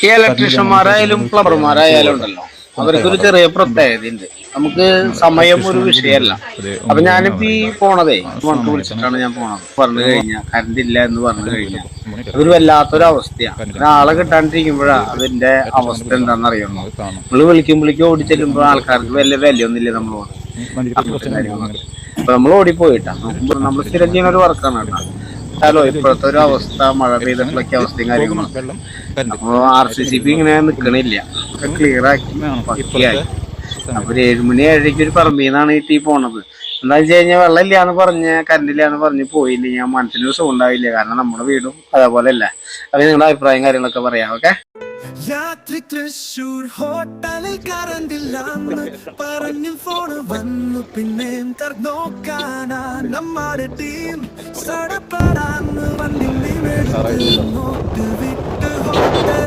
ഈ ഇലക്ട്രീഷ്യന്മാരായാലും പ്ലംബർമാരായാലും ഉണ്ടല്ലോ, അവർക്കൊരു ചെറിയ പ്രത്യേകതയുണ്ട്. നമുക്ക് സമയം ഒരു വിഷയമല്ല. അപ്പൊ ഞാനിപ്പോ ഈ പോണതേ നമുക്ക് വിളിച്ചിട്ടാണ് ഞാൻ പോണത്. പറഞ്ഞു കഴിഞ്ഞാൽ കറണ്ട് ഇല്ല എന്ന് പറഞ്ഞു കഴിഞ്ഞാൽ അതൊരു വല്ലാത്തൊരവസ്ഥയാണ്. ഒരാളെ കിട്ടാണ്ടിരിക്കുമ്പോഴാ അതിന്റെ അവസ്ഥ എന്താണെന്ന് അറിയുന്നു. നമ്മള് വിളിക്കുമ്പോഴേക്കും ഓടി ചെല്ലുമ്പോ ആൾക്കാർക്ക് വലിയ വിലയൊന്നുമില്ല നമ്മളോട്. അപ്പൊ നമ്മൾ ഓടിപ്പോയിട്ടാ നോക്കുമ്പോ നമ്മൾ സ്ഥിരം ചെയ്യുന്ന ഒരു വർക്കാണ് കേട്ടോ. ഹലോ, ഇപ്പോഴത്തെ ഒരു അവസ്ഥ, മഴ പെയ്തിട്ടുള്ളൊക്കെ അവസ്ഥയും കാര്യങ്ങളും. അപ്പൊ RCCB ഇങ്ങനെ നിക്കണില്ല, ക്ലിയർ ആക്കി പക്കിയായി. അപ്പൊ ഒരു 7 മണി 7:30 ഒരു പറമ്പിന്നാണ് ഈ ടീ പോണത്. എന്താ വെച്ച് കഴിഞ്ഞാൽ വെള്ളം ഇല്ലാന്ന് പറഞ്ഞ് കറണ്ട് ഇല്ലാന്ന് പറഞ്ഞ് പോയില്ല ഞാൻ മനസ്സിന് സുഖം ഉണ്ടാവില്ല. കാരണം നമ്മുടെ വീടും അതേപോലെ അല്ല. അപ്പൊ നിങ്ങളുടെ അഭിപ്രായം കാര്യങ്ങളൊക്കെ പറയാം. ഓക്കെ. രാത്രി തൃശൂർ ഹോട്ടലിൽ കറണ്ടില്ലാന്ന് പറഞ്ഞു ഫോണ് വന്നു. പിന്നെയും നോക്കാനാ നമ്മുടെ ടീം സടപ്പെടാന്ന് വണ്ടി നോട്ട് വിട്ട് ഹോട്ടൽ